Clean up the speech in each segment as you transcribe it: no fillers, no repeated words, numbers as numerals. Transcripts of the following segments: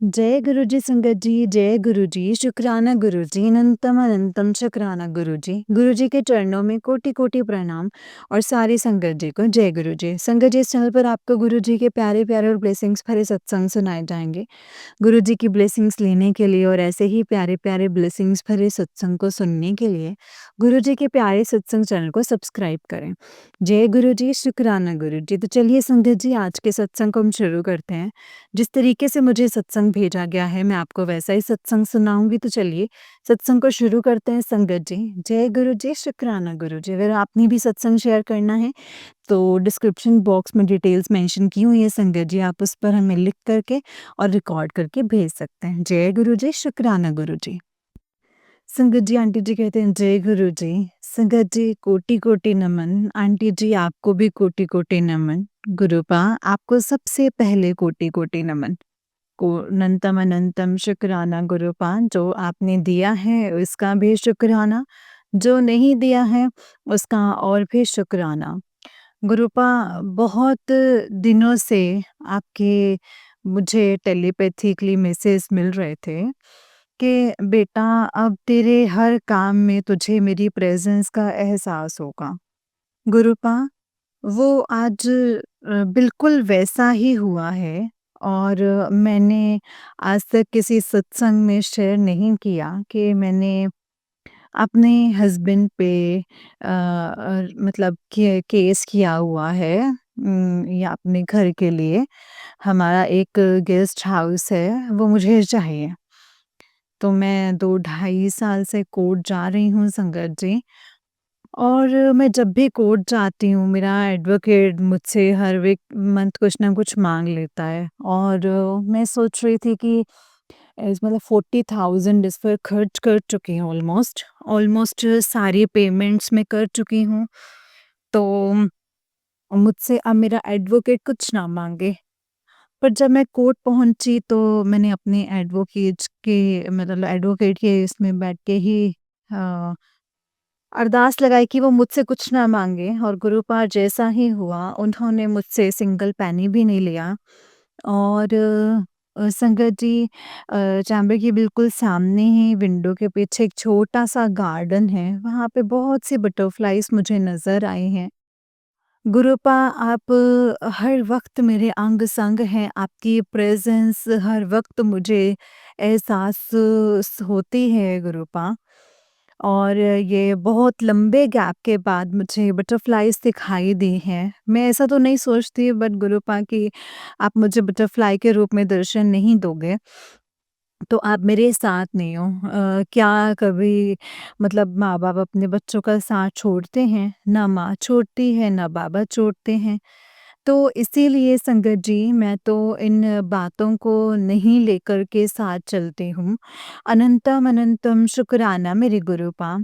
जय गुरु जी संगत जी, जय गुरु जी, शुक्राना गुरु जी, अनंतम अनंतम शुक्राना गुरु जी। गुरु जी के चरणों में कोटि कोटि प्रणाम और सारी संगत जी को जय गुरु जी। संगत जी, इस चैनल पर आपको गुरु जी के प्यारे प्यारे और ब्लेसिंग्स भरे सत्संग सुनाए जाएंगे। गुरु जी की ब्लेसिंग्स लेने के लिए और ऐसे ही प्यारे प्यारे ब्लेसिंग्स भरे सत्संग को सुनने के लिए गुरु जी के प्यारे सत्संग चैनल को सब्सक्राइब करें। जय गुरु जी, शुक्राना गुरु जी। तो चलिए संगत जी, आज के सत्संग को हम शुरू करते हैं। जिस तरीके से मुझे सत्संग भेजा गया है, मैं आपको वैसा ही सत्संग सुनाऊंगी। तो चलिए सत्संग को शुरू करते हैं संगत जी। जय गुरु जी, शुक्राना गुरु जी। अगर आपने भी सत्संग शेयर करना है तो डिस्क्रिप्शन बॉक्स में डिटेल्स मेंशन की हुई है संगत जी, आप उस पर हमें लिख करके और रिकॉर्ड करके भेज सकते हैं। जय गुरु जी, शुक्राना गुरु जी। संगत जी, आंटी जी कहते हैं जय गुरु जी। संगत जी, कोटि कोटि नमन। आंटी जी, आपको भी कोटि कोटि नमन। गुरुपा, आपको सबसे पहले कोटि कोटि नमन। को अनंतम अनंतम शुक्राना गुरुपा। जो आपने दिया है उसका भी शुक्राना, जो नहीं दिया है उसका और भी शुक्राना। गुरुपा, बहुत दिनों से आपके मुझे टेलीपैथिकली मैसेज मिल रहे थे कि बेटा, अब तेरे हर काम में तुझे मेरी प्रेजेंस का एहसास होगा। गुरुपा, वो आज बिल्कुल वैसा ही हुआ है। और मैंने आज तक किसी सत्संग में शेयर नहीं किया कि मैंने अपने हस्बैंड पे मतलब केस किया हुआ है, या अपने घर के लिए। हमारा एक गेस्ट हाउस है, वो मुझे चाहिए। तो मैं 2 ढाई साल से कोर्ट जा रही हूँ संगत जी। और मैं जब भी कोर्ट जाती हूँ, मेरा एडवोकेट मुझसे हर वीक मंथ कुछ ना कुछ माँग लेता है। और मैं सोच रही थी कि मतलब 40,000 इस पर खर्च कर चुकी हूँ ऑलमोस्ट। ऑलमोस्ट सारी पेमेंट्स मैं कर चुकी हूँ। तो मुझसे अब मेरा एडवोकेट कुछ ना माँगे। पर जब मैं कोर्ट पहुँची तो मैंने अपने एडवोकेट के इसमें बैठ के ही अ अरदास लगाई कि वो मुझसे कुछ ना माँगे। और गुरुपार जैसा ही हुआ, उन्होंने मुझसे सिंगल पैनी भी नहीं लिया। और संगत जी, चैम्बर के बिल्कुल सामने ही विंडो के पीछे एक छोटा-सा गार्डन है, वहाँ पे बहुत सी बटरफ्लाइज़ मुझे नज़र आई हैं। गुरुपा, आप हर वक़्त मेरे अंग-संग हैं, आपकी प्रेज़ेंस हर वक़्त मुझे एहसास होती है गुरुपा। और ये बहुत लंबे गैप के बाद मुझे बटरफ्लाइज़ दिखाई दी हैं। मैं ऐसा तो नहीं सोचती, बट गुरुपा कि आप मुझे बटरफ्लाई के रूप में दर्शन नहीं दोगे, तो आप मेरे साथ नहीं हो। क्या कभी मतलब माँ-बाप अपने बच्चों का साथ छोड़ते हैं? ना माँ छोड़ती है, ना बाबा छोड़ते हैं। तो इसीलिए संगत जी, मैं तो इन बातों को नहीं लेकर के साथ चलती हूँ। अनंतम अनंतम शुक्राना मेरे गुरुपा।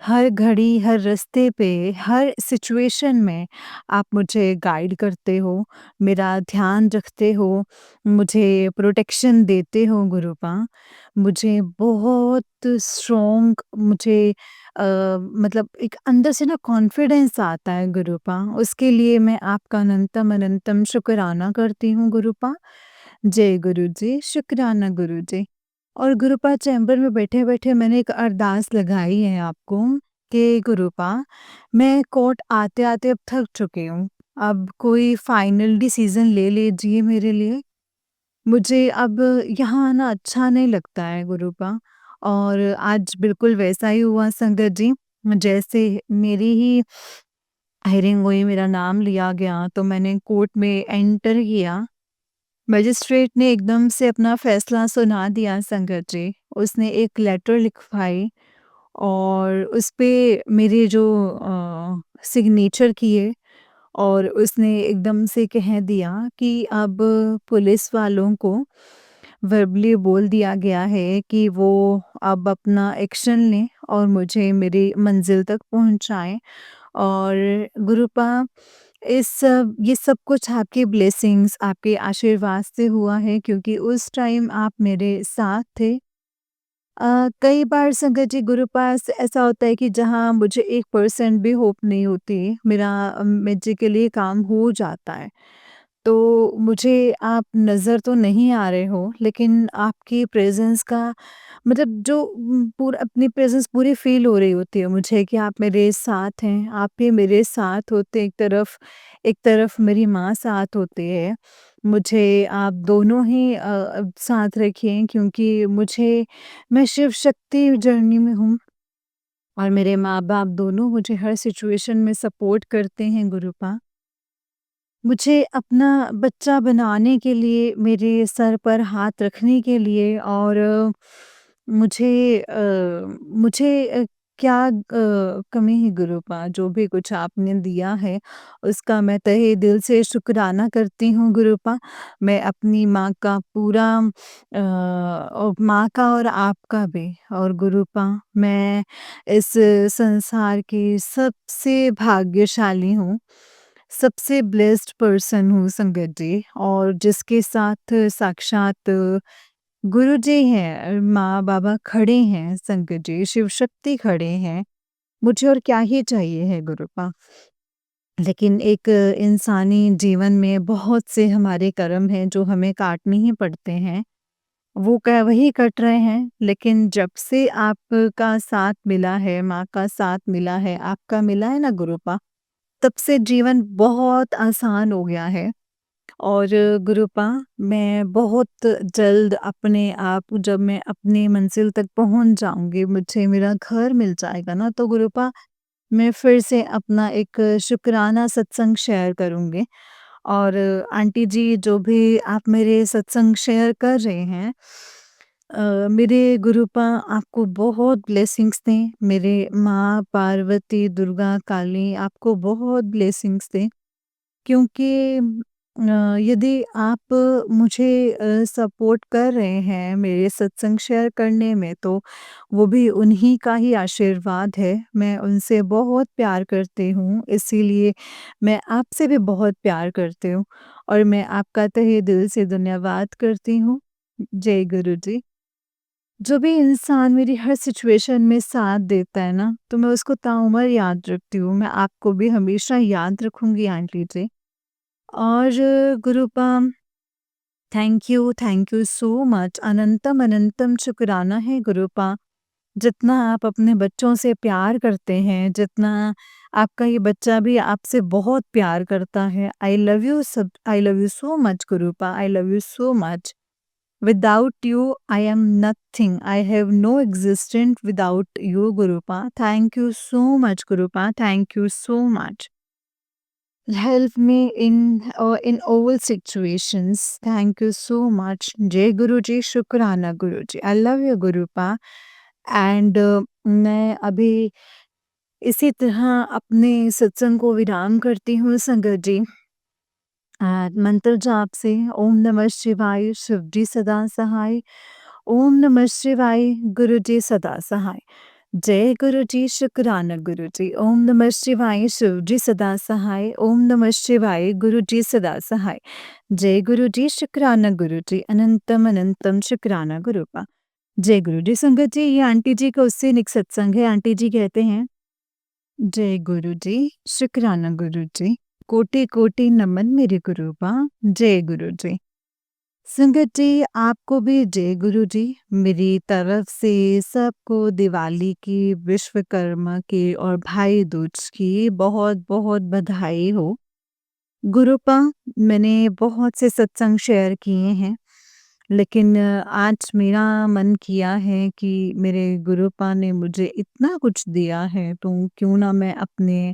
हर घड़ी, हर रास्ते पे, हर सिचुएशन में आप मुझे गाइड करते हो, मेरा ध्यान रखते हो, मुझे प्रोटेक्शन देते हो गुरुपा। मुझे बहुत स्ट्रॉन्ग मुझे मतलब एक अंदर से ना कॉन्फिडेंस आता है गुरुपा। उसके लिए मैं आपका अनंतम अनंतम शुक्राना करती हूँ गुरुपा। जय गुरु जी, शुक्राना गुरु जी। और गुरुपा, चैम्बर में बैठे-बैठे मैंने एक अरदास लगाई है आपको कि गुरुपा, मैं कोर्ट आते-आते अब थक चुकी हूँ। अब कोई फाइनल डिसीज़न ले लीजिए मेरे लिए। मुझे अब यहाँ आना अच्छा नहीं लगता है गुरुपा। और आज बिल्कुल वैसा ही हुआ संगत जी। जैसे मेरी ही हियरिंग हुई, मेरा नाम लिया गया, तो मैंने कोर्ट में एंटर किया। मजिस्ट्रेट ने एकदम से अपना फैसला सुना दिया संगत जी। उसने एक लेटर लिखवाई और उस पे मेरे जो सिग्नेचर किए। और उसने एकदम से कह दिया कि अब पुलिस वालों को वर्बली बोल दिया गया है कि वो अब अपना एक्शन लें और मुझे मेरी मंजिल तक पहुंचाएं। और गुरुपा, ये सब कुछ आपकी ब्लेसिंग्स, आपके आशीर्वाद से हुआ है, क्योंकि उस टाइम आप मेरे साथ थे। कई बार संगत जी, गुरु पास ऐसा होता है कि जहाँ मुझे 1% भी होप नहीं होती, मेरा मेडिकली काम हो जाता है। तो मुझे आप नज़र तो नहीं आ रहे हो, लेकिन आपकी प्रेज़ेंस का मतलब जो पूरा अपनी प्रेज़ेंस पूरी फ़ील हो रही होती है मुझे कि आप मेरे साथ हैं, आप भी मेरे साथ होते एक तरफ मेरी माँ साथ होती है। मुझे आप दोनों ही साथ रखिए क्योंकि मैं शिव शक्ति जर्नी में हूँ और मेरे माँ-बाप दोनों मुझे हर सिचुएशन में सपोर्ट करते हैं गुरुपा। मुझे अपना बच्चा बनाने के लिए, मेरे सर पर हाथ रखने के लिए और मुझे मुझे क्या कमी है गुरुपा, जो भी कुछ आपने दिया है, उसका मैं तहे दिल से शुकराना करती हूँ गुरुपा। मैं अपनी माँ का पूरा माँ का और आपका भी और गुरुपा मैं इस संसार की सबसे भाग्यशाली हूँ। सबसे ब्लेस्ड पर्सन हूँ संगत जी और जिसके साथ साक्षात गुरुजी हैं, माँ-बाबा खड़े हैं संगत जी, शिव शक्ति खड़े हैं। मुझे और क्या ही चाहिए है गुरुपा। लेकिन एक इंसानी जीवन में बहुत से हमारे कर्म हैं जो हमें काटने ही पड़ते हैं। वो क वही कट रहे हैं, लेकिन जब से आपका साथ मिला है, माँ का साथ मिला है, आपका मिला है ना गुरुपा, तब से जीवन बहुत आसान हो गया है और गुरुपा मैं बहुत जल्द अपने आप जब मैं अपनी मंजिल तक पहुँच जाऊँगी, मुझे मेरा घर मिल जाएगा ना तो गुरुपा मैं फिर से अपना एक शुकराना सत्संग शेयर करूँगी और आंटी जी जो भी आप मेरे सत्संग शेयर कर रहे हैं मेरे गुरुपा आपको बहुत ब्लेसिंग्स दें। मेरे माँ पार्वती, दुर्गा, काली आपको बहुत ब्लेसिंग्स दें। क्योंकि यदि आप मुझे सपोर्ट कर रहे हैं मेरे सत्संग शेयर करने में तो वो भी उन्हीं का ही आशीर्वाद है। मैं उनसे बहुत प्यार करती हूँ, इसीलिए मैं आपसे भी बहुत प्यार करती हूँ और मैं आपका तहे दिल से धन्यवाद करती हूँ। जय गुरु जी। जो भी इंसान मेरी हर सिचुएशन में साथ देता है ना, तो मैं उसको ताउम्र याद रखती हूँ। मैं आपको भी हमेशा याद रखूँगी आंटी जी। और गुरुपाम थैंक यू सो मच अनंतम अनंतम शुक्राना है गुरुपा जितना आप अपने बच्चों से प्यार करते हैं जितना आपका ये बच्चा भी आपसे बहुत प्यार करता है I love you so much Gurupa I love you so much without you I am nothing I have no existent without you Gurupa thank you so much Gurupa thank you so much help me in all situations. Thank you so much. Jai Guruji, शुक्राना गुरुजी. I love you गुरुपा. And मैं अभी इसी तरह अपने सत्संग को विराम करती हूँ संगत जी। मंत्र जाप से ओम नमः शिवाय शिव जी सदा सहाय ओम नमः शिवाय गुरु जी सदा सहाय जय गुरु जी शुक्राना गुरु जी ओम नमः शिवाय शिव जी सदा सहाय ओम नमः शिवाय गुरु जी सदा सहाय जय गुरु जी शुक्राना गुरु जी अनंतम अनंतम शुक्राना गुरुपा जय गुरु जी संगत जी ये आंटी जी का उससे निक सत्संग है आंटी जी कहते हैं जय गुरु जी शुक्राना गुरु जी कोटि कोटि नमन मेरे गुरुबा जय गुरु जी संगत जी आपको भी जय गुरु जी मेरी तरफ से सबको दिवाली की विश्वकर्मा की और भाई दूज की बहुत बहुत बधाई हो गुरुपा मैंने बहुत से सत्संग शेयर किए हैं लेकिन आज मेरा मन किया है कि मेरे गुरुपा ने मुझे इतना कुछ दिया है तो क्यों ना मैं अपने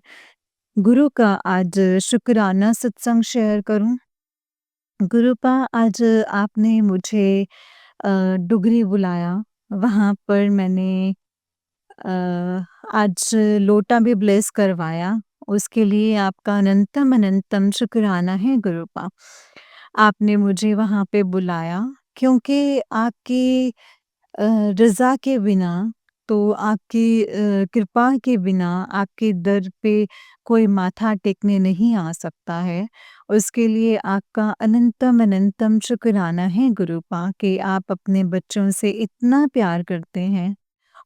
गुरु का आज शुक्राना सत्संग शेयर करूं गुरुपा आज आपने मुझे डुगरी बुलाया वहाँ पर मैंने अ, आज लोटा भी ब्लेस करवाया उसके लिए आपका अनंतम अनंतम शुक्राना है गुरुपा आपने मुझे वहाँ पे बुलाया क्योंकि आपकी रज़ा के बिना तो आपकी कृपा के बिना आपके दर पे कोई माथा टेकने नहीं आ सकता है। उसके लिए आपका अनंतम अनंतम शुक्राना है गुरुपा कि आप अपने बच्चों से इतना प्यार करते हैं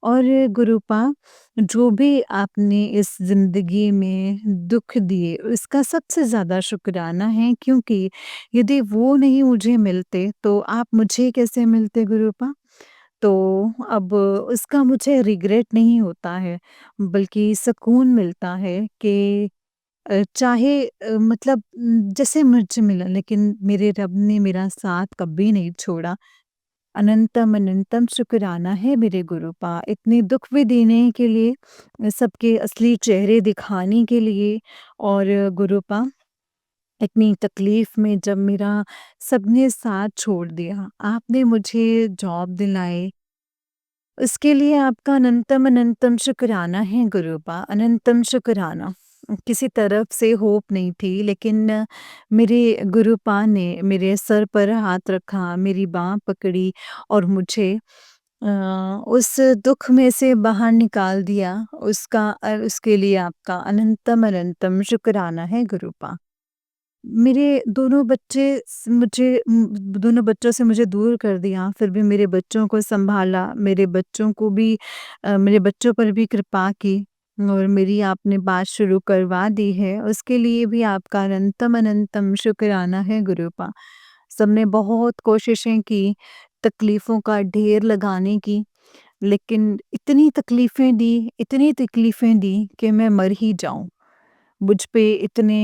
और गुरुपा, जो भी आपने इस ज़िंदगी में दुःख दिए, उसका सबसे ज़्यादा शुक्राना है, क्योंकि यदि वो नहीं मुझे मिलते, तो आप मुझे कैसे मिलते गुरुपा? तो अब उसका मुझे रिग्रेट नहीं होता है, बल्कि सुकून मिलता है कि चाहे मतलब जैसे मुझे मिला, लेकिन मेरे रब ने मेरा साथ कभी नहीं छोड़ा। अनंतम अनंतम शुक्राना है मेरे गुरुपा, इतने दुःख भी देने के लिए, सबके असली चेहरे दिखाने के लिए। और गुरुपा, इतनी तकलीफ़ में जब मेरा सबने साथ छोड़ दिया, आपने मुझे जॉब दिलाई, उसके लिए आपका अनंतम अनंतम शुक्राना है गुरूबा, अनंतम शुक्राना। किसी तरफ से होप नहीं थी, लेकिन मेरे गुरुपा ने मेरे सर पर हाथ रखा, मेरी बाँह पकड़ी और मुझे अ, उस दुःख में से बाहर निकाल दिया। उसके लिए आपका अनंतम अनंतम शुक्राना है गुरूपा। मेरे दोनों बच्चे स मुझे दोनों बच्चों से मुझे दूर कर दिया, फिर भी मेरे बच्चों को सँभाला, मेरे बच्चों को भी मेरे बच्चों पर भी कृपा की और मेरी आपने बात शुरू करवा दी है, उसके लिए भी आपका अनंतम अनंतम शुक्राना है गुरूपा। सबने बहुत कोशिशें की, तकलीफ़ों का ढेर लगाने की, लेकिन इतनी तकलीफ़ें दी कि मैं मर ही जाऊँ। मुझ पे इतने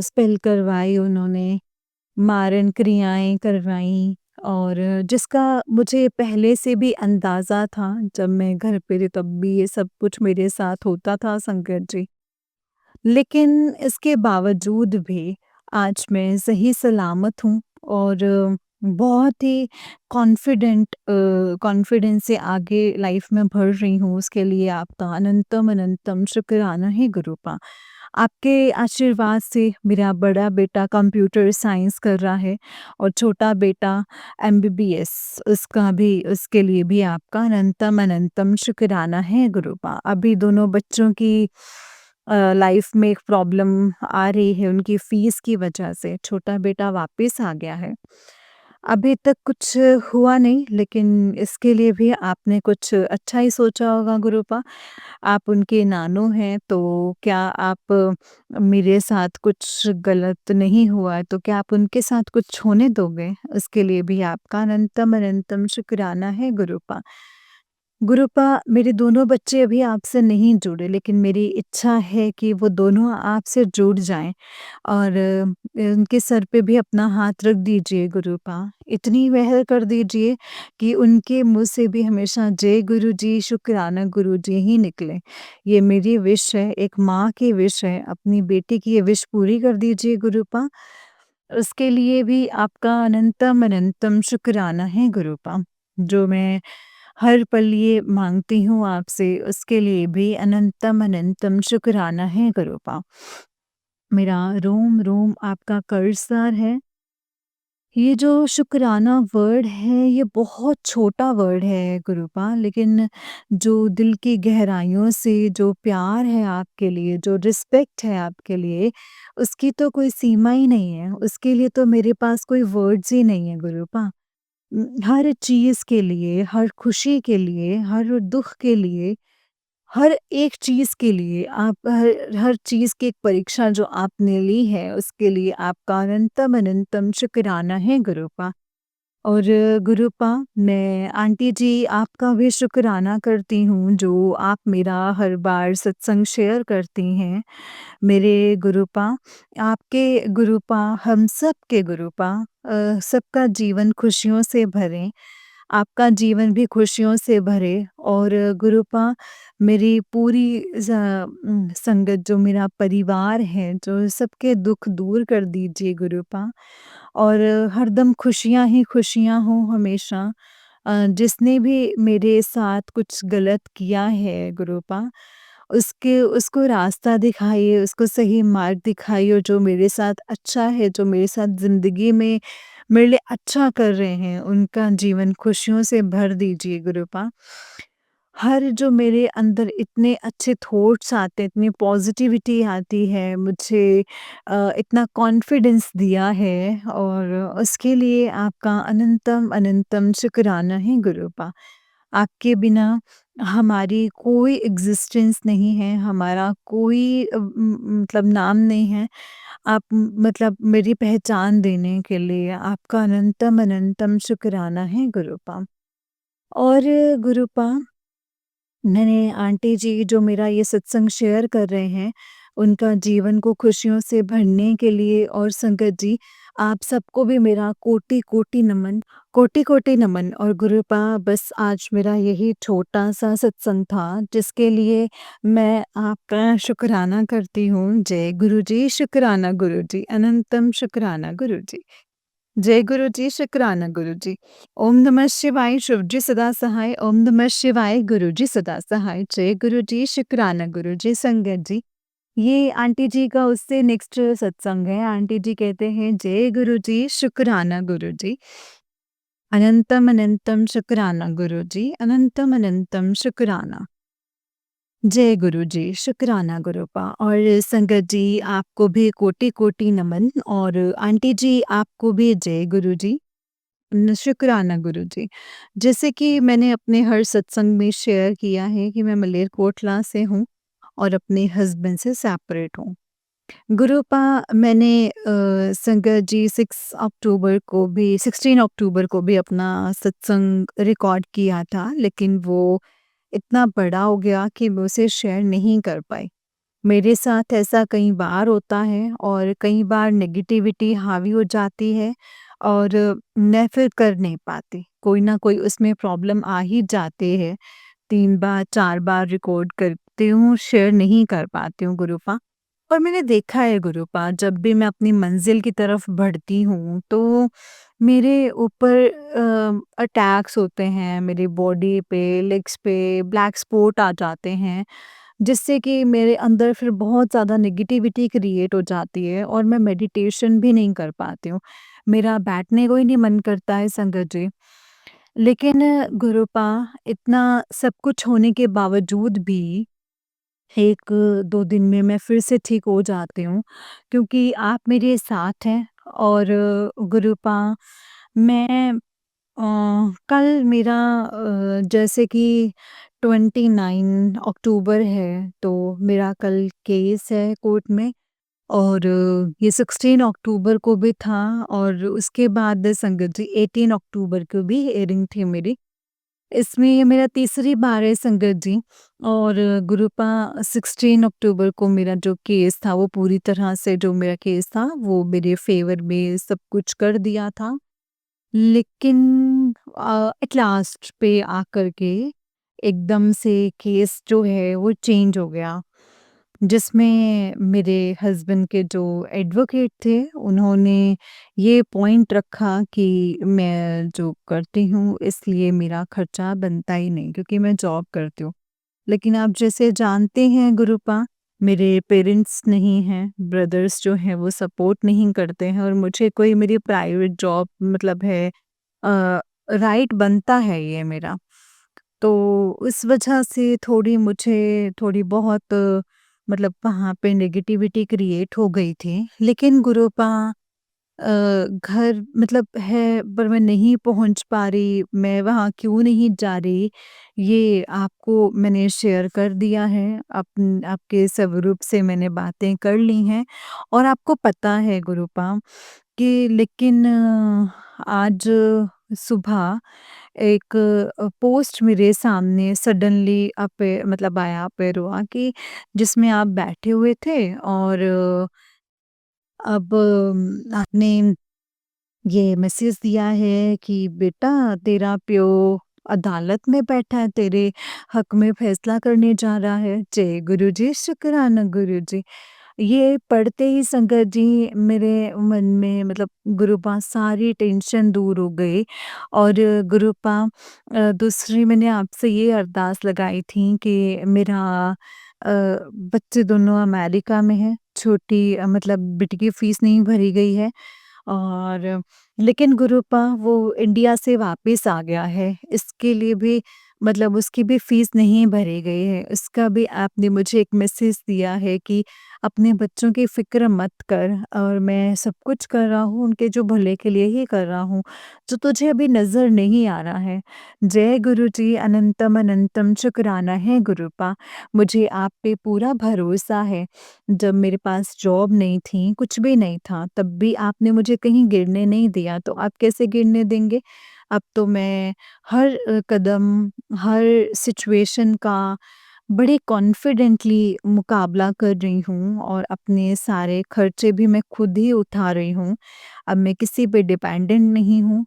स्पेल करवाई उन्होंने, मारण क्रियाएँ करवाईं, और जिसका मुझे पहले से भी अंदाज़ा था, जब मैं घर पे थी तब भी ये सब कुछ मेरे साथ होता था संकट जी। लेकिन इसके बावजूद भी आज मैं सही सलामत हूँ और बहुत ही कॉन्फिडेंस से आगे लाइफ में बढ़ रही हूँ, उसके लिए आपका अनंतम अनंतम शुक्राना है गुरूपा। आपके आशीर्वाद से मेरा बड़ा बेटा कंप्यूटर साइंस कर रहा है और छोटा बेटा एमबीबीएस, उसके लिए भी आपका अनंतम अनंतम शुक्राना है गुरूपा। अभी दोनों बच्चों की लाइफ में एक प्रॉब्लम आ रही है उनकी फ़ीस की वजह से, छोटा बेटा वापस आ गया है। अभी तक कुछ हुआ नहीं, लेकिन इसके लिए भी आपने कुछ अच्छा ही सोचा होगा गुरूपा। आप उनके नानू हैं, तो क्या आप मेरे साथ कुछ गलत नहीं हुआ है, तो क्या आप उनके साथ कुछ होने दोगे? उसके लिए भी आपका अनंतम अनंतम शुक्राना है गुरूपा। गुरूपा, मेरे दोनों बच्चे अभी आपसे नहीं जुड़े, लेकिन मेरी इच्छा है कि वो दोनों आपसे जुड़ जाएँ और उनके सर पे भी अपना हाथ रख दीजिए गुरूपा। इतनी मेहर कर दीजिए कि उनके मुँह से भी हमेशा जय गुरुजी, शुक्राना गुरुजी ही निकले। ये मेरी विश है, एक माँ की विश है, अपनी बेटी की ये विश पूरी कर दीजिए गुरूपा। उसके लिए भी आपका अनंतम अनंतम शुक्राना है गुरूपा। जो मैं हर पल ये माँगती हूँ आपसे, उसके लिए भी अनंतम अनंतम शुक्राना है गुरूपा। मेरा रोम-रोम आपका कर्ज़दार है। ये जो शुक्राना वर्ड है, ये बहुत छोटा वर्ड है गुरूपा, लेकिन जो दिल की गहराइयों से जो प्यार है आपके लिए, जो रिस्पेक्ट है आपके लिए, उसकी तो कोई सीमा ही नहीं है। उसके लिए तो मेरे पास कोई वर्ड्स ही नहीं है गुरूपा। हर चीज़ के लिए, हर खुशी के लिए, हर दुःख के लिए, हर एक चीज़ के लिए, आप हर हर चीज़ की एक परीक्षा जो आपने ली है, उसके लिए आपका अनंतम अनंतम शुक्राना है गुरूपा। और गुरूपा, मैं आंटी जी आपका भी शुक्राना करती हूँ, जो आप मेरा हर बार सत्संग शेयर करती हैं। मेरे गुरूपा, आपके गुरूपा, हम सब के गुरूपा, सबका जीवन खुशियों से भरें, आपका जीवन भी खुशियों से भरे। और गुरूपा, मेरी पूरी संगत, जो मेरा परिवार है, जो सबके दुःख दूर कर दीजिए गुरूपा, और हरदम खुशियाँ ही खुशियाँ हों हमेशा। जिसने भी मेरे साथ कुछ गलत किया है गुरूपा, उसके उसको रास्ता दिखाइए, उसको सही मार्ग दिखाइए, और जो मेरे साथ अच्छा है, जो मेरे साथ ज़िंदगी में मेरे लिए अच्छा कर रहे हैं, उनका जीवन खुशियों से भर दीजिए गुरूपा। हर जो मेरे अंदर इतने अच्छे थॉट्स आते हैं, इतनी पॉज़िटिविटी आती है, मुझे इतना कॉन्फिडेंस दिया है, और उसके लिए आपका अनंतम अनंतम शुक्राना है गुरूपा। आपके बिना हमारी कोई एग्ज़िस्टेंस नहीं है, हमारा कोई मतलब नाम नहीं है। आप मतलब मेरी पहचान देने के लिए आपका अनंतम अनंतम शुक्राना है गुरुपा। और गुरुपा, मैंने आंटी जी जो मेरा ये सत्संग शेयर कर रहे हैं, उनका जीवन को खुशियों से भरने के लिए, और संगत जी, आप सबको भी मेरा कोटि-कोटि नमन, कोटि-कोटि नमन। और गुरुपा, बस आज मेरा यही छोटा-सा सत्संग था जिसके लिए मैं आपका शुकराना करती हूँ। जय गुरुजी, शुकराना गुरुजी, अनंतम शुकराना गुरुजी। जय गुरुजी, शुकराना गुरुजी। ओम नमः शिवाय, शिवजी सदा सहाय। ओम नमः शिवाय, गुरुजी सदा सहाय। जय गुरुजी, शुकराना गुरुजी। संगत जी, ये आंटी जी का उससे नेक्स्ट सत्संग है। आंटी जी कहते हैं, जय गुरुजी, शुकराना गुरुजी, अनंतम अनंतम शुकराना गुरुजी, अनंतम अनंतम शुकराना। जय गुरुजी, शुकराना गुरुपा। और संगत जी, आपको भी कोटि-कोटि नमन, और आंटी जी आपको भी जय गुरुजी, शुक्राना गुरुजी। जैसे कि मैंने अपने हर सत्संग में शेयर किया है कि मैं मलेरकोटला से हूँ और अपने हस्बैंड से सेपरेट हूँ। गुरुपा, मैंने संगत जी 16 अक्टूबर को भी अपना सत्संग रिकॉर्ड किया था, लेकिन वो इतना बड़ा हो गया कि मैं उसे शेयर नहीं कर पाई। मेरे साथ ऐसा कई बार होता है, और कई बार नेगेटिविटी हावी हो जाती है और मैं फिर कर नहीं पाती। कोई ना कोई उसमें प्रॉब्लम आ ही जाती है। 3 बार 4 बार रिकॉर्ड करती हूँ, शेयर नहीं कर पाती हूँ गुरुपा। और मैंने देखा है गुरुपा, जब भी मैं अपनी मंज़िल की तरफ बढ़ती हूँ, तो मेरे ऊपर अटैक्स होते हैं, मेरी बॉडी पे, लेग्स पे ब्लैक स्पॉट आ जाते हैं, जिससे कि मेरे अंदर फिर बहुत ज़्यादा नेगेटिविटी क्रिएट हो जाती है और मैं मेडिटेशन भी नहीं कर पाती हूँ। मेरा बैठने को ही नहीं मन करता है संगत जी। लेकिन गुरुपा, इतना सब कुछ होने के बावजूद भी 1-2 दिन में मैं फिर से ठीक हो जाती हूँ, क्योंकि आप मेरे साथ हैं। और गुरुपा, मैं कल मेरा जैसे कि 29 अक्टूबर है, तो मेरा कल केस है कोर्ट में, और ये 16 अक्टूबर को भी था, और उसके बाद संगत जी 18 अक्टूबर को भी हियरिंग थी मेरी। इसमें ये मेरा तीसरी बार है संगत जी। और गुरुपा, 16 अक्टूबर को मेरा जो केस था, वो पूरी तरह से जो मेरा केस था वो मेरे फ़ेवर में सब कुछ कर दिया था। लेकिन एट लास्ट पे आकर के एकदम से केस जो है वो चेंज हो गया, जिसमें मेरे हस्बैंड के जो एडवोकेट थे, उन्होंने ये पॉइंट रखा कि मैं जो करती हूँ इसलिए मेरा खर्चा बनता ही नहीं, क्योंकि मैं जॉब करती हूँ। लेकिन आप जैसे जानते हैं गुरुपा, मेरे पेरेंट्स नहीं हैं, ब्रदर्स जो हैं वो सपोर्ट नहीं करते हैं, और मुझे कोई मेरी प्राइवेट जॉब मतलब है, राइट बनता है ये मेरा। तो उस वजह से मुझे थोड़ी बहुत मतलब वहाँ पे नेगेटिविटी क्रिएट हो गई थी। लेकिन गुरुपा, घर मतलब है पर मैं नहीं पहुँच पा रही, मैं वहाँ क्यों नहीं जा रही, ये आपको मैंने शेयर कर दिया है। आपके स्वरूप से मैंने बातें कर ली हैं, और आपको पता है गुरुपा कि लेकिन आज सुबह एक पोस्ट मेरे सामने सडनली मतलब आया अपेयर हुआ, कि जिसमें आप बैठे हुए थे, और अब आपने ये मैसेज दिया है कि बेटा, तेरा प्यो अदालत में बैठा है, तेरे हक में फैसला करने जा रहा है। जय गुरुजी, शुक्राना गुरुजी। ये पढ़ते ही संगत जी मेरे मन में मतलब गुरुपा सारी टेंशन दूर हो गई। और गुरुपा, दूसरी मैंने आपसे ये अरदास लगाई थी कि मेरा बच्चे दोनों अमेरिका में हैं, छोटी मतलब बेटी की फीस नहीं भरी गई है, और लेकिन गुरुपा वो इंडिया से वापस आ गया है, इसके लिए भी मतलब उसकी भी फ़ीस नहीं भरी गई है। उसका भी आपने मुझे एक मैसेज दिया है कि अपने बच्चों की फ़िक्र मत कर और मैं सब कुछ कर रहा हूँ, उनके जो भले के लिए ही कर रहा हूँ, जो तुझे अभी नज़र नहीं आ रहा है। जय गुरु जी, अनंतम अनंतम शुक्राना है गुरूपा। मुझे आप पे पूरा भरोसा है। जब मेरे पास जॉब नहीं थी, कुछ भी नहीं था, तब भी आपने मुझे कहीं गिरने नहीं दिया, तो आप कैसे गिरने देंगे? अब तो मैं हर कदम, हर सिचुएशन का बड़े कॉन्फिडेंटली मुकाबला कर रही हूँ और अपने सारे खर्चे भी मैं खुद ही उठा रही हूँ। अब मैं किसी पे डिपेंडेंट नहीं हूँ,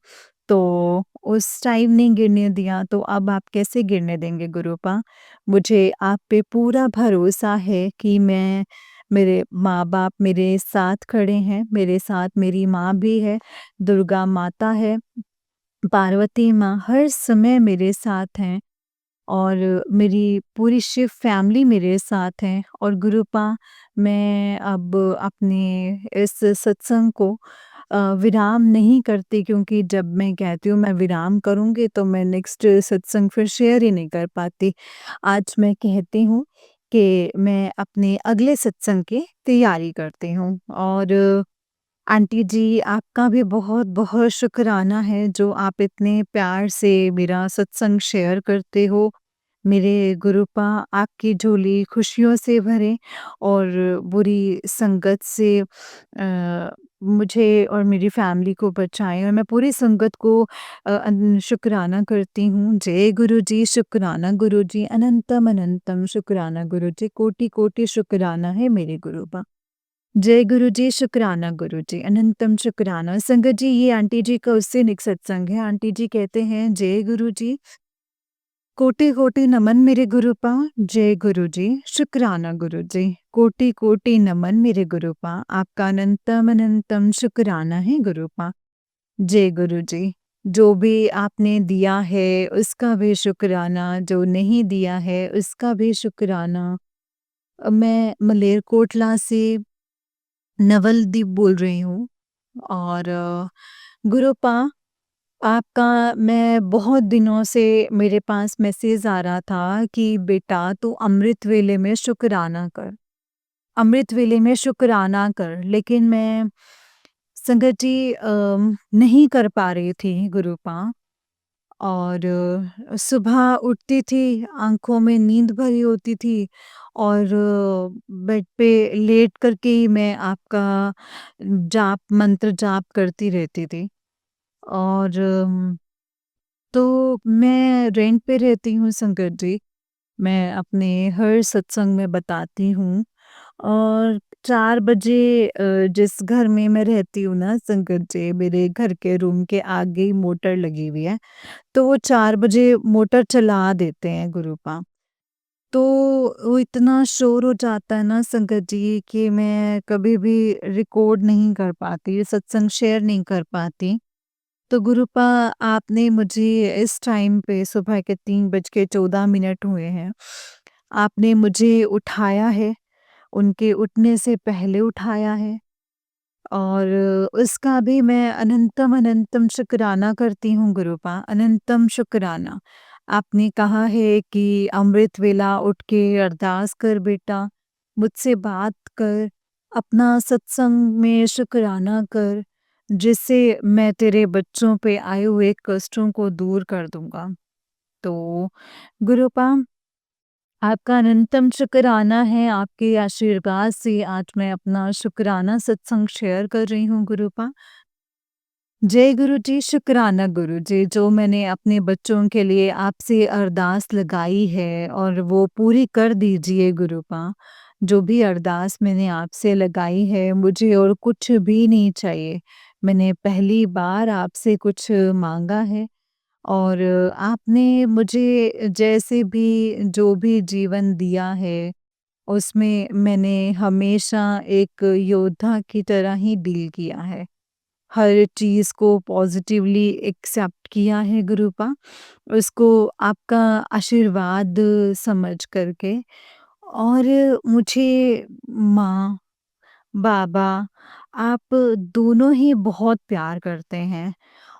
तो उस टाइम नहीं गिरने दिया, तो अब आप कैसे गिरने देंगे गुरूपा? मुझे आप पे पूरा भरोसा है कि मेरे माँ-बाप मेरे साथ खड़े हैं, मेरे साथ मेरी माँ भी है, दुर्गा माता है, पार्वती माँ हर समय मेरे साथ हैं और मेरी पूरी शिव फैमिली मेरे साथ है और गुरुपा मैं अब अपने इस सत्संग को विराम नहीं करती क्योंकि जब मैं कहती हूँ मैं विराम करूँगी तो मैं नेक्स्ट सत्संग फिर शेयर ही नहीं कर पाती। आज मैं कहती हूँ कि मैं अपने अगले सत्संग की तैयारी करती हूँ और आंटी जी, आपका भी बहुत-बहुत शुक्राना है जो आप इतने प्यार से मेरा सत्संग शेयर करते हो। मेरे गुरूपा आपकी झोली खुशियों से भरे और बुरी संगत से मुझे और मेरी फैमिली को बचाएँ और मैं पूरी संगत को शुक्राना करती हूँ। जय गुरु जी, शुक्राना गुरु जी, अनंतम अनंतम शुक्राना गुरु जी, कोटि-कोटि शुक्राना है मेरे गुरूपा। जय गुरु जी, शुक्राना गुरु जी, अनंतम शुक्राना। संगत जी ये आंटी जी का उससे निक सत्संग है। आंटी जी कहते हैं जय गुरु जी, कोटि-कोटि नमन मेरे गुरूपा। जय गुरु जी, शुक्राना गुरु जी, कोटि-कोटि नमन मेरे गुरूपा। आपका अनंतम अनंतम शुक्राना है गुरूपा। जय गुरु जी, जो भी आपने दिया है उसका भी शुक्राना, जो नहीं दिया है उसका भी शुक्राना। मैं मलेरकोटला से नवलदीप बोल रही हूँ और गुरुपा आपका मैं बहुत दिनों से मेरे पास मैसेज आ रहा था कि बेटा तू अमृत वेले में शुक्राना कर, अमृत वेले में शुक्राना कर। लेकिन मैं संगत जी नहीं कर पा रही थी गुरुपा और सुबह उठती थी, आँखों में नींद भरी होती थी और बेड पे लेट कर के ही मैं आपका मंत्र जाप करती रहती थी। और तो मैं रेंट पे रहती हूँ संगत जी। मैं अपने हर सत्संग में बताती हूँ और 4 बजे जिस घर में मैं रहती हूँ ना संगत जी, मेरे घर के रूम के आगे ही मोटर लगी हुई है। तो वो 4 बजे मोटर चला देते हैं गुरुपा। तो वो इतना शोर हो जाता है ना संगत जी कि मैं कभी भी रिकॉर्ड नहीं कर पाती, सत्संग शेयर नहीं कर पाती। तो गुरुपा आपने मुझे इस टाइम पे सुबह के 3 बज के 14 मिनट हुए हैं। आपने मुझे उठाया है, उनके उठने से पहले उठाया है। और उसका भी मैं अनंतम अनंतम शुक्राना करती हूँ गुरूपा, अनंतम शुक्राना। आपने कहा है कि अमृत वेला उठ के अरदास कर बेटा, मुझसे बात कर, अपना सत्संग में शुक्राना कर, जिससे मैं तेरे बच्चों पे आए हुए कष्टों को दूर कर दूँगा। तो गुरूपा आपका अनंतम शुक्राना है, आपके आशीर्वाद से आज मैं अपना शुक्राना सत्संग शेयर कर रही हूँ गुरूपा। जय गुरु जी, शुक्राना गुरु जी, जो मैंने अपने बच्चों के लिए आपसे अरदास लगाई है और वो पूरी कर दीजिए गुरूपा। जो भी अरदास मैंने आपसे लगाई है, मुझे और कुछ भी नहीं चाहिए। मैंने पहली बार आपसे कुछ माँगा है और आपने मुझे जैसे भी जो भी जीवन दिया है, उसमें मैंने हमेशा एक योद्धा की तरह ही डील किया है। हर चीज़ को पॉज़िटिवली एक्सेप्ट किया है गुरूपा, उसको आपका आशीर्वाद समझ कर के और मुझे माँ, बाबा आप दोनों ही बहुत प्यार करते हैं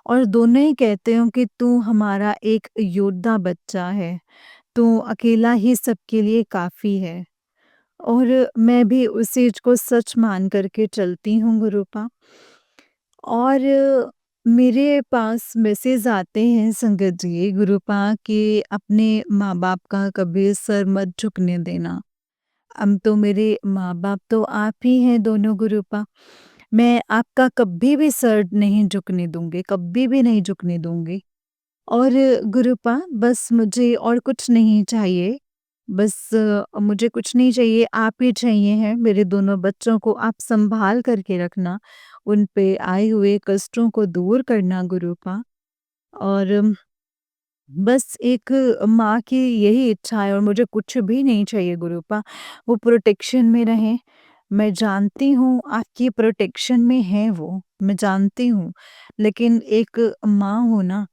और दोनों ही कहते हो कि तू हमारा एक योद्धा बच्चा है, तू अकेला ही सबके लिए काफ़ी है। और मैं भी उस चीज़ को सच मान कर के चलती हूँ गुरूपा। और मेरे पास मैसेज आते हैं संगत जी गुरूपा कि अपने माँ-बाप का कभी सर मत झुकने देना। अब तो मेरे माँ-बाप तो आप ही हैं दोनों गुरूपा। मैं आपका कभी भी सर नहीं झुकने दूँगी, कभी भी नहीं झुकने दूँगी। और गुरूपा बस मुझे और कुछ नहीं चाहिए। बस मुझे कुछ नहीं चाहिए, आप ही चाहिए हैं। मेरे दोनों बच्चों को आप सँभाल कर के रखना, उन पे आए हुए कष्टों को दूर करना गुरूपा। और बस एक माँ की यही इच्छा है और मुझे कुछ भी नहीं चाहिए गुरूपा। वो प्रोटेक्शन में रहें। मैं जानती हूँ आपकी प्रोटेक्शन में हैं वो, मैं जानती हूँ। लेकिन एक माँ हूँ ना,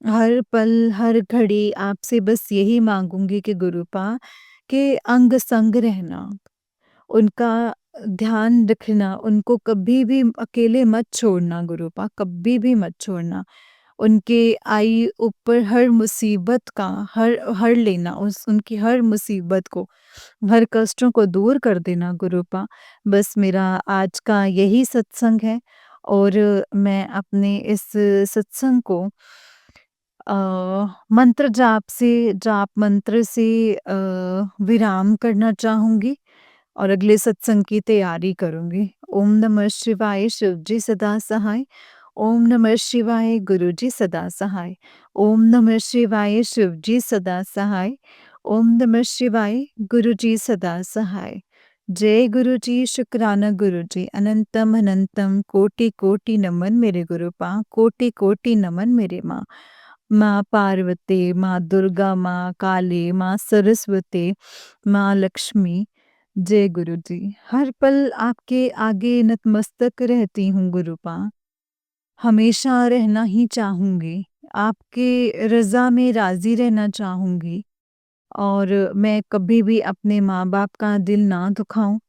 हर पल, हर घड़ी आपसे बस यही माँगूँगी कि गुरूपा के अंग-संग रहना, उनका ध्यान रखना, उनको कभी भी अकेले मत छोड़ना गुरूपा, कभी भी मत छोड़ना। उनके आई ऊपर हर मुसीबत का हर लेना, उस उनकी हर मुसीबत को, हर कष्टों को दूर कर देना गुरूपा। बस मेरा आज का यही सत्संग है और मैं अपने इस सत्संग को अ, मंत्र जाप मंत्र से विराम करना चाहूँगी और अगले सत्संग की तैयारी करूँगी। ओम नमः शिवाय शिव जी सदा सहाय। ओम नमः शिवाय गुरु जी सदा सहाय। ओम नमः शिवाय शिव जी सदा सहाय। ओम नमः शिवाय गुरु जी सदा सहाय। जय गुरु जी, शुक्राना गुरु जी, अनंतम अनंतम कोटि कोटि नमन मेरे गुरुपा, कोटि कोटि नमन मेरे माँ। माँ पार्वती, माँ दुर्गा, माँ काली, माँ सरस्वती, माँ लक्ष्मी, जय गुरु जी। हर पल आपके आगे नतमस्तक रहती हूँ गुरूपा। हमेशा रहना ही चाहूँगी। आपके रज़ा में राज़ी रहना चाहूँगी और मैं कभी भी अपने माँ-बाप का दिल ना दुखाऊँ।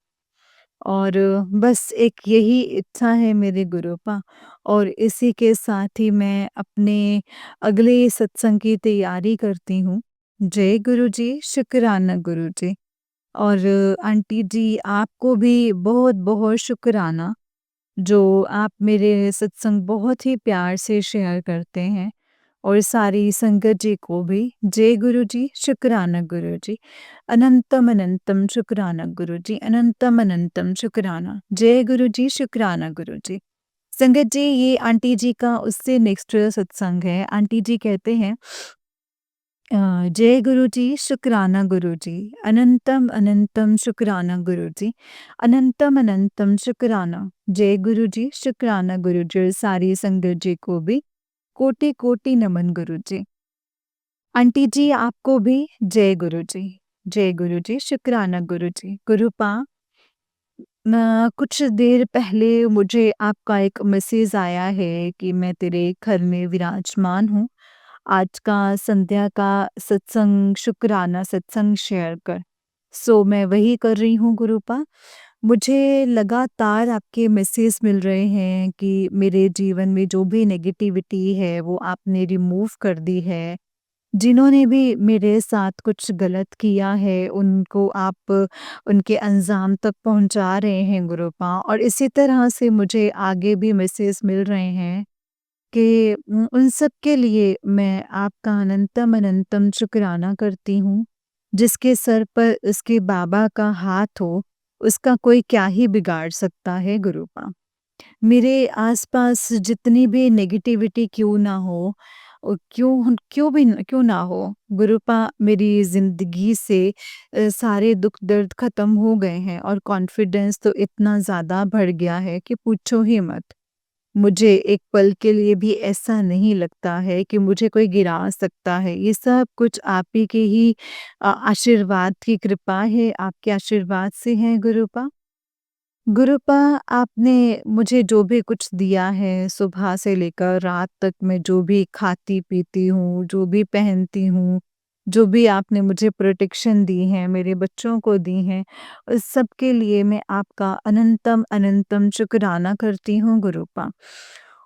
और बस एक यही इच्छा है मेरे गुरूपा। और इसी के साथ ही मैं अपने अगले सत्संग की तैयारी करती हूँ। जय गुरु जी, शुक्राना गुरु जी। और आंटी जी आपको भी बहुत-बहुत शुक्राना, जो आप मेरे सत्संग बहुत ही प्यार से शेयर करते हैं और सारी संगत जी को भी। जय गुरु जी, शुक्राना गुरु जी। अनंतम अनंतम शुक्राना गुरु जी, अनंतम अनंतम शुक्राना। जय गुरु जी, शुक्राना गुरु जी। संगत जी ये आंटी जी का उससे नेक्स्ट सत्संग है। आंटी जी कहते हैं जय गुरु जी, शुक्राना गुरु जी, अनंतम अनंतम शुक्राना गुरु जी, अनंतम अनंतम शुक्राना। जय गुरु जी, शुक्राना गुरु जी और सारी संगत जी को भी कोटि कोटि नमन गुरु जी। आंटी जी आपको भी जय गुरु जी। जय गुरु जी, शुक्राना गुरु जी। गुरुपा कुछ देर पहले मुझे आपका एक मैसेज आया है कि मैं तेरे घर में विराजमान हूँ। आज का संध्या का सत्संग शुक्राना सत्संग शेयर कर। सो मैं वही कर रही हूँ गुरूपा। मुझे लगातार आपके मैसेज मिल रहे हैं कि मेरे जीवन में जो भी नेगेटिविटी है वो आपने रिमूव कर दी है। जिन्होंने भी मेरे साथ कुछ गलत किया है उनको आप उनके अंजाम तक पहुँचा रहे हैं गुरूपा। और इसी तरह से मुझे आगे भी मैसेज मिल रहे हैं कि उन सब के लिए मैं आपका अनंतम अनंतम शुक्राना करती हूँ। जिसके सर पर उसके बाबा का हाथ हो, उसका कोई क्या ही बिगाड़ सकता है गुरूपा। मेरे आसपास जितनी भी नेगेटिविटी क्यों ना हो, क्यों ना हो गुरूपा, मेरी ज़िंदगी से सारे दुख दर्द ख़त्म हो गए हैं और कॉन्फिडेंस तो इतना ज़्यादा बढ़ गया है कि पूछो ही मत। मुझे एक पल के लिए भी ऐसा नहीं लगता है कि मुझे कोई गिरा सकता है। ये सब कुछ आप ही के ही आशीर्वाद की कृपा है, आपके आशीर्वाद से है गुरूपा। गुरूपा आपने मुझे जो भी कुछ दिया है सुबह से लेकर रात तक मैं जो भी खाती-पीती हूँ, जो भी पहनती हूँ, जो भी आपने मुझे प्रोटेक्शन दी है, मेरे बच्चों को दी हैं, उस सब के लिए मैं आपका अनंतम अनंतम शुक्राना करती हूँ गुरूपा।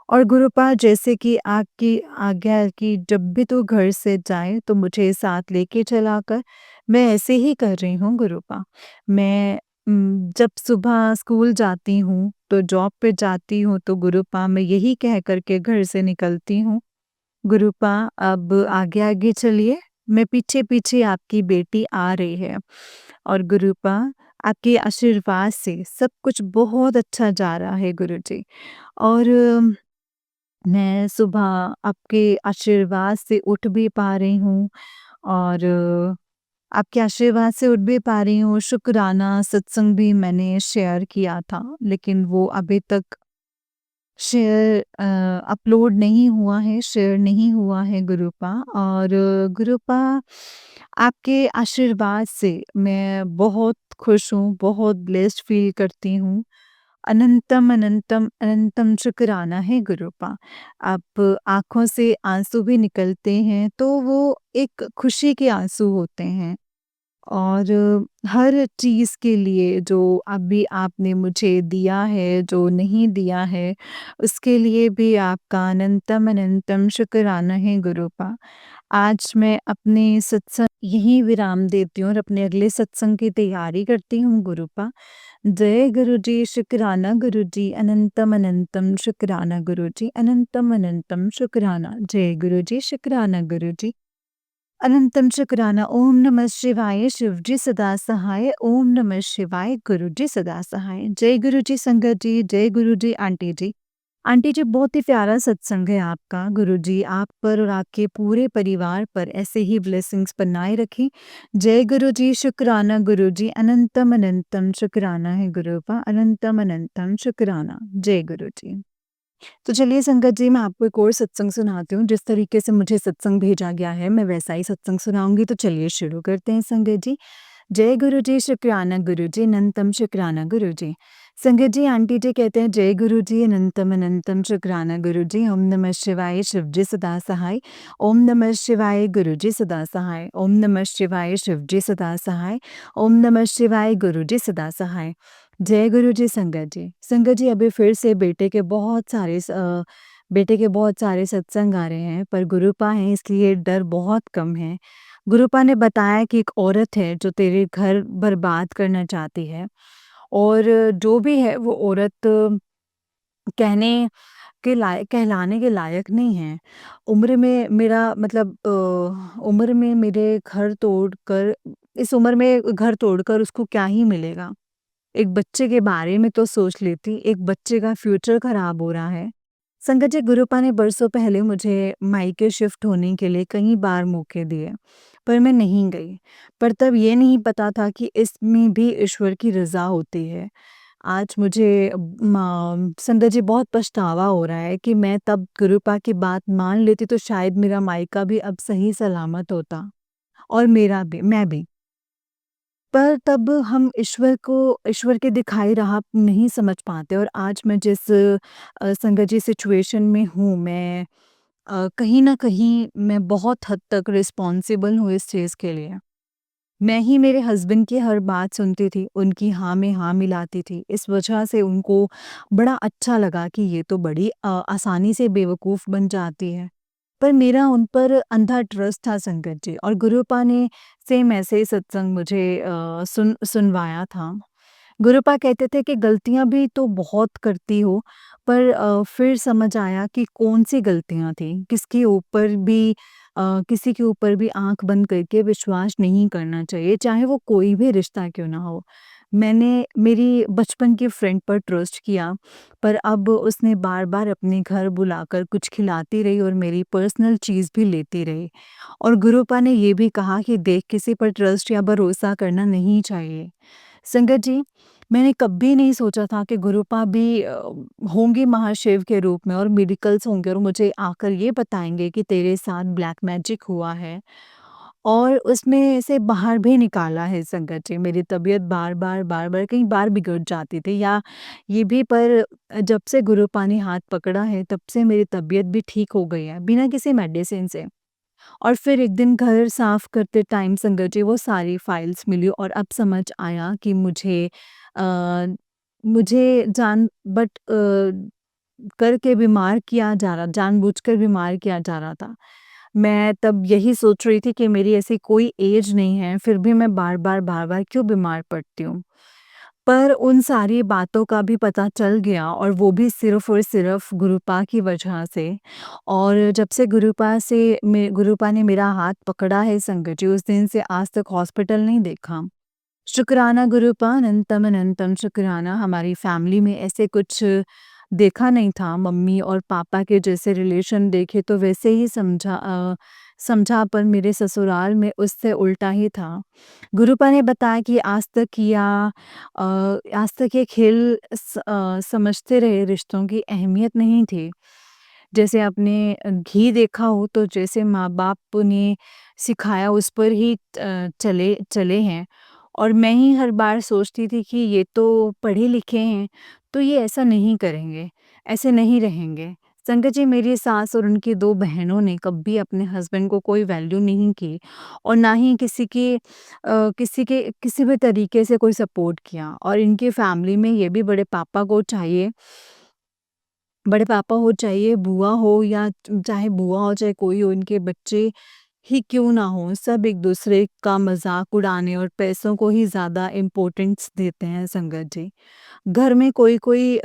और गुरुपा जैसे कि आपकी आज्ञा है कि जब भी तू घर से जाए तो मुझे साथ लेके चला कर, मैं ऐसे ही कर रही हूँ गुरुपा। मैं जब सुबह स्कूल जाती हूँ, तो जॉब पे जाती हूँ तो गुरुपा मैं यही कह कर के घर से निकलती हूँ, गुरुपा अब आगे-आगे चलिए, मैं पीछे-पीछे आपकी बेटी आ रही है। और गुरुपा आपके आशीर्वाद से सब कुछ बहुत अच्छा जा रहा है गुरुजी। और मैं सुबह आपके आशीर्वाद से उठ भी पा रही हूँ और आपके आशीर्वाद से उठ भी पा रही हूँ। शुक्राना सत्संग भी मैंने शेयर किया था, लेकिन वो अभी तक अपलोड नहीं हुआ है, शेयर नहीं हुआ है गुरुपा। और गुरुपा आपके आशीर्वाद से मैं बहुत खुश हूँ, बहुत ब्लेस्ड फ़ील करती हूँ। अनंतम, अनंतम, अनंतम शुक्राना है गुरुपा। आप आँखों से आँसू भी निकलते हैं तो वो एक खुशी के आँसू होते हैं। और हर चीज़ के लिए जो अभी आपने मुझे दिया है, जो नहीं दिया है, उसके लिए भी आपका अनंतम अनंतम शुक्राना है गुरुपा। आज मैं अपने सत्संग यहीं विराम देती हूँ और अपने अगले सत्संग की तैयारी करती हूँ गुरुपा। जय गुरु जी, शुक्राना गुरु जी, अनंतम अनंतम शुक्राना गुरु जी, अनंतम अनंतम शुक्राना। जय गुरु जी, शुक्राना गुरु जी। अनंतम शुक्राना। ओम नमः शिवाय शिव जी सदा सहाय। ओम नमः शिवाय गुरु जी सदा सहाय। जय गुरु जी संगत जी, जय गुरु जी आंटी जी। आंटी जी बहुत ही प्यारा सत्संग है आपका। गुरु जी आप पर और आपके पूरे परिवार पर ऐसे ही ब्लेसिंग्स बनाए रखें। जय गुरु जी, शुक्राना गुरु जी, अनंतम अनंतम शुक्राना है गुरुपा, अनंतम अनंतम शुक्राना। जय गुरु जी। तो चलिए संगत जी, मैं आपको एक और सत्संग सुनाती हूँ। जिस तरीके से मुझे सत्संग भेजा गया है, मैं वैसा ही सत्संग सुनाऊँगी। तो चलिए शुरू करते हैं संगत जी। जय गुरु जी, शुक्राना गुरु जी, अनंतम शुक्राना गुरु जी। संगत जी, आंटी जी कहते हैं जय गुरु जी, अनंतम अनंतम शुक्राना गुरु जी। ओम नमः शिवाय शिव जी सदा सहाय। ओम नमः शिवाय गुरु जी सदा सहाय। ओम नमः शिवाय शिव जी सदा सहाय। ओम नमः शिवाय गुरु जी सदा सहाय। जय गुरु जी संगत जी। संगत जी अभी फिर से बेटे के बहुत सारे सत्संग आ रहे हैं, पर गुरुपा हैं इसलिए डर बहुत कम है। गुरुपा ने बताया कि एक औरत है जो तेरे घर बर्बाद करना चाहती है, और जो भी है वो औरत कहने कहलाने के लायक नहीं है। उम्र में मेरा मतलब उम्र में मेरे घर तोड़कर इस उम्र में घर तोड़कर उसको क्या ही मिलेगा? एक बच्चे के बारे में तो सोच लेती, एक बच्चे का फ्यूचर खराब हो रहा है। संगत जी, गुरुपा ने बरसों पहले मुझे मायके शिफ्ट होने के लिए कई बार मौके दिए, पर मैं नहीं गई। पर तब ये नहीं पता था कि इसमें भी ईश्वर की रज़ा होती है। आज मुझे संगत जी बहुत पछतावा हो रहा है कि मैं तब गुरुपा की बात मान लेती तो शायद मेरा मायका भी अब सही सलामत होता, और मेरा भी, मैं भी। पर तब हम ईश्वर के दिखाई राह नहीं समझ पाते, और आज मैं जिस संगत जी सिचुएशन में हूँ, मैं कहीं न कहीं मैं बहुत हद तक रिस्पॉन्सिबल हूँ इस चीज़ के लिए। मैं ही मेरे हस्बैंड की हर बात सुनती थी, उनकी हाँ में हाँ मिलाती थी। इस वजह से उनको बड़ा अच्छा लगा कि ये तो बड़ी आसानी से बेवकूफ़ बन जाती है। पर मेरा उन पर अंधा ट्रस्ट था संगत जी, और गुरुपा ने सेम ऐसे ही सत्संग मुझे सुनवाया था। गुरुपा कहते थे कि गलतियाँ भी तो बहुत करती हो, पर फिर समझ आया कि कौन-सी गलतियाँ थी, किसी के ऊपर भी आँख बंद करके विश्वास नहीं करना चाहिए, चाहे वो कोई भी रिश्ता क्यों ना हो। मैंने मेरी बचपन की फ्रेंड पर ट्रस्ट किया, पर अब उसने बार-बार अपने घर बुलाकर कुछ खिलाती रही और मेरी पर्सनल चीज़ भी लेती रही। और गुरुपा ने ये भी कहा कि देख, किसी पर ट्रस्ट या भरोसा करना नहीं चाहिए। संगत जी, मैंने कभी नहीं सोचा था कि गुरुपा भी होंगी महाशिव के रूप में, और मिरेकल्स होंगे और मुझे आकर ये बताएँगे कि तेरे साथ ब्लैक मैजिक हुआ है, और उसमें से बाहर भी निकाला है संगत जी। मेरी तबीयत बार-बार कई बार बिगड़ जाती थी, या ये भी, पर जब से गुरुपा ने हाथ पकड़ा है तब से मेरी तबीयत भी ठीक हो गई है, बिना किसी मेडिसिन से। और फिर एक दिन घर साफ करते टाइम संगत जी वो सारी फाइल्स मिली, और अब समझ आया कि मुझे अ, मुझे जान बट करके बीमार किया जा रहा जानबूझकर बीमार किया जा रहा था। मैं तब यही सोच रही थी कि मेरी ऐसी कोई एज नहीं है, फिर भी मैं बार-बार, बार-बार क्यों बीमार पड़ती हूँ। पर उन सारी बातों का भी पता चल गया और वो भी सिर्फ़ और सिर्फ़ गुरुपा की वजह से। और जब से गुरुपा ने मेरा हाथ पकड़ा है संगत जी, उस दिन से आज तक हॉस्पिटल नहीं देखा। शुक्राना गुरुपा अनंतम अनंतम शुक्राना, हमारी फैमिली में ऐसे कुछ देखा नहीं था। मम्मी और पापा के जैसे रिलेशन देखे तो वैसे ही समझा, पर मेरे ससुराल में उससे उल्टा ही था। गुरुपा ने बताया कि आज तक ये खेल समझते रहे, रिश्तों की अहमियत नहीं थी। जैसे आपने घी देखा हो तो जैसे माँ-बाप ने सिखाया उस पर ही चले चले हैं। और मैं ही हर बार सोचती थी कि ये तो पढ़े-लिखे हैं, तो ये ऐसा नहीं करेंगे, ऐसे नहीं रहेंगे। संगत जी, मेरी सास और उनकी 2 बहनों ने कभी अपने हस्बैंड को कोई वैल्यू नहीं की और ना ही किसी भी तरीके से कोई सपोर्ट किया। और इनकी फैमिली में ये भी बड़े पापा हो, चाहिए बुआ हो या चाहे बुआ हो, चाहे कोई हो, इनके बच्चे ही क्यों ना हों, सब एक-दूसरे का मज़ाक उड़ाने और पैसों को ही ज़्यादा इम्पोर्टेंस देते हैं संगत जी। घर में कोई-कोई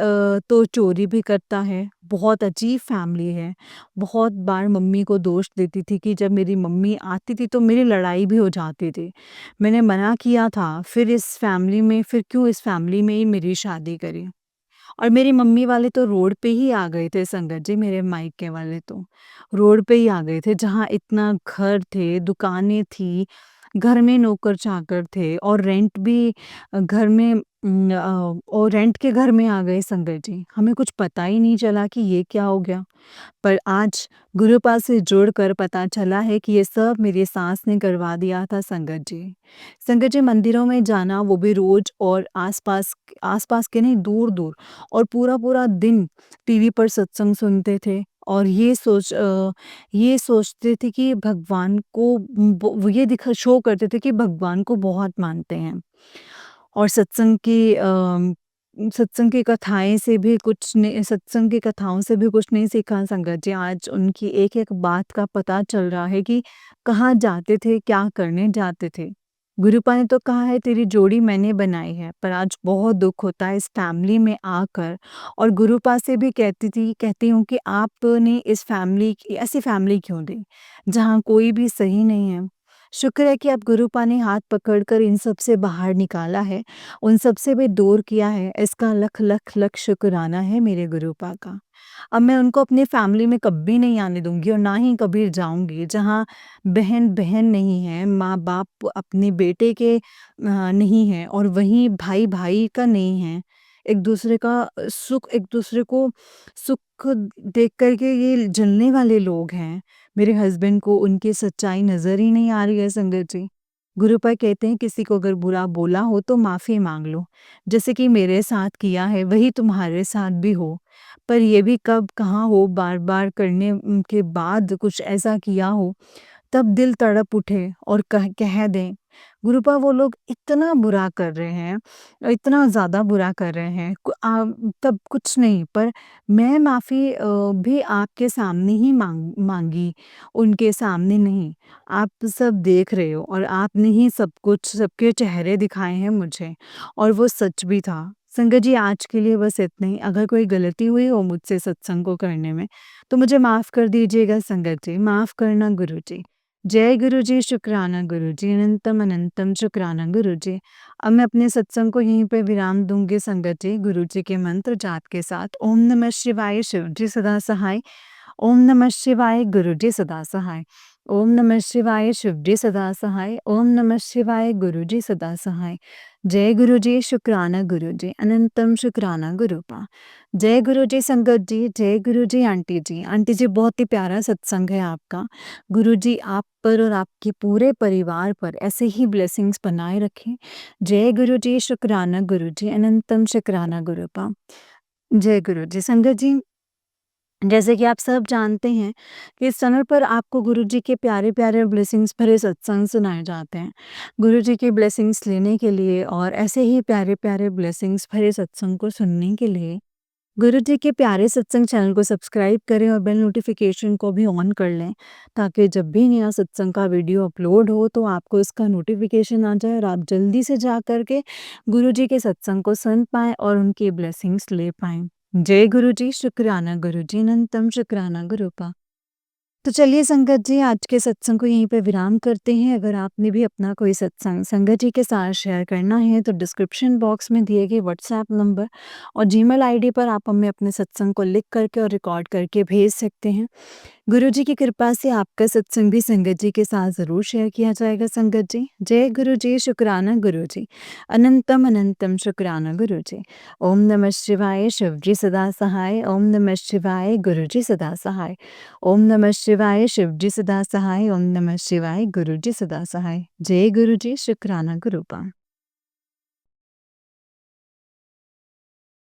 तो चोरी भी करता है, बहुत अजीब फैमिली है। बहुत बार मम्मी को दोष देती थी कि जब मेरी मम्मी आती थी तो मेरी लड़ाई भी हो जाती थी। मैंने मना किया था, फिर क्यों इस फैमिली में ही मेरी शादी करी। और मेरी मम्मी वाले तो रोड पे ही आ गए थे संगत जी, मेरे मायके वाले तो। रोड पे ही आ गए थे, जहाँ इतना घर थे, दुकानें थी, घर में नौकर-चाकर थे और घर में और रेंट के घर में आ गए संगत जी। हमें कुछ पता ही नहीं चला कि ये क्या हो गया। पर आज गुरुपा से जुड़कर पता चला है कि ये सब मेरी सास ने करवा दिया था संगत जी। संगत जी, मंदिरों में जाना वो भी रोज़ और आस-पास के नहीं, दूर-दूर, और पूरा-पूरा दिन टीवी पर सत्संग सुनते थे और ये सोचते थे कि भगवान को वो ये दिखा शो करते थे कि भगवान को बहुत मानते हैं। और सत्संग की कथाओं से भी कुछ नहीं सीखा संगत जी। आज उनकी एक-एक बात का पता चल रहा है कि कहाँ जाते थे, क्या करने जाते थे। गुरुपा ने तो कहा है तेरी जोड़ी मैंने बनाई है, पर आज बहुत दुःख होता है इस फैमिली में आकर। और गुरुपा से भी कहती हूँ कि आपने ऐसी फैमिली क्यों दी, जहाँ कोई भी सही नहीं है। शुक्र है कि अब गुरुपा ने हाथ पकड़कर इन सब से बाहर निकाला है, उन सब से भी दूर किया है, इसका लख लख लख शुक्राना है मेरे गुरुपा का। अब मैं उनको अपनी फैमिली में कभी नहीं आने दूँगी और ना ही कभी जाऊँगी, जहाँ बहन-बहन नहीं है, माँ-बाप अपने बेटे के नहीं हैं और वहीं भाई-भाई का नहीं है। एक-दूसरे को सुख देख कर के ये जलने वाले लोग हैं। मेरे हस्बैंड को उनकी सच्चाई नज़र ही नहीं आ रही है संगत जी। गुरुपा कहते हैं किसी को अगर बुरा बोला हो तो माफ़ी माँग लो। जैसे कि मेरे साथ किया है वही तुम्हारे साथ भी हो। पर ये भी कब कहाँ हो, बार-बार करने के बाद कुछ ऐसा किया हो, तब दिल तड़प उठे और कह दें। गुरुपा, वो लोग इतना बुरा कर रहे हैं, इतना ज़्यादा बुरा कर रहे हैं, तब कुछ नहीं, पर मैं माफ़ी भी आपके सामने ही माँगी, उनके सामने नहीं। आप सब देख रहे हो और आपने ही सब कुछ, सबके चेहरे दिखाए हैं मुझे, और वो सच भी था। संगत जी, आज के लिए बस इतना ही। अगर कोई गलती हुई हो मुझसे सत्संग को करने में, तो मुझे माफ़ कर दीजिएगा संगत जी, माफ़ करना गुरुजी। जय गुरुजी, शुक्राना गुरुजी, अनंतम अनंतम शुक्राना गुरुजी। अब मैं अपने सत्संग को यहीं पे विराम दूँगी संगत जी, गुरुजी के मंत्र जाप के साथ। ओम नमः शिवाय, शिव जी सदा सहाय। ओम नमः शिवाय, गुरुजी सदा सहाय। ओम नमः शिवाय, शिव जी सदा सहाय। ओम नमः शिवाय, गुरुजी सदा सहाय। जय गुरुजी, शुक्राना गुरुजी, अनंतम शुक्राना गुरुपा। जय गुरुजी संगत जी, जय गुरुजी आंटी जी। आंटी जी, बहुत ही प्यारा सत्संग है आपका। गुरुजी आप पर और आपके पूरे परिवार पर ऐसे ही ब्लेसिंग्स बनाए रखें। जय गुरुजी, शुक्राना गुरुजी, अनंतम शुक्राना गुरुपा। जय गुरुजी संगत जी, जैसे कि आप सब जानते हैं कि इस चैनल पर आपको गुरुजी के प्यारे-प्यारे ब्लेसिंग्स भरे सत्संग सुनाए जाते हैं। गुरुजी की ब्लेसिंग्स लेने के लिए और ऐसे ही प्यारे-प्यारे ब्लेसिंग्स भरे सत्संग को सुनने के लिए गुरु जी के प्यारे सत्संग चैनल को सब्सक्राइब करें और बेल नोटिफिकेशन को भी ऑन कर लें, ताकि जब भी नया सत्संग का वीडियो अपलोड हो तो आपको इसका नोटिफिकेशन आ जाए और आप जल्दी से जा कर के गुरु जी के सत्संग को सुन पाएँ और उनकी ब्लेसिंग्स ले पाएँ। जय गुरु जी, शुक्राना गुरु जी, अनंतम शुक्राना गुरुपा। तो चलिए संगत जी, आज के सत्संग को यहीं पे विराम करते हैं। अगर आपने भी अपना कोई सत्संग संगत जी के साथ शेयर करना है तो डिस्क्रिप्शन बॉक्स में दिए गए व्हाट्सएप नंबर और जीमेल आईडी पर आप हमें अपने सत्संग को लिख करके और रिकॉर्ड करके भेज सकते हैं। गुरु जी की कृपा से आपका सत्संग भी संगत जी के साथ ज़रूर शेयर किया जाएगा संगत जी। जय गुरु जी, शुक्राना गुरु जी, अनंतम अनंतम शुक्राना गुरु जी। ओम नमः शिवाय, शिव जी सदा सहाय। ओम नमः शिवाय, गुरु जी सदा सहाय। ओम नमः शिवाय, शिव जी सदा सहाय। ओम नमः शिवाय, गुरु जी सदा सहाय। जय गुरु जी, शुक्राना गुरुपा।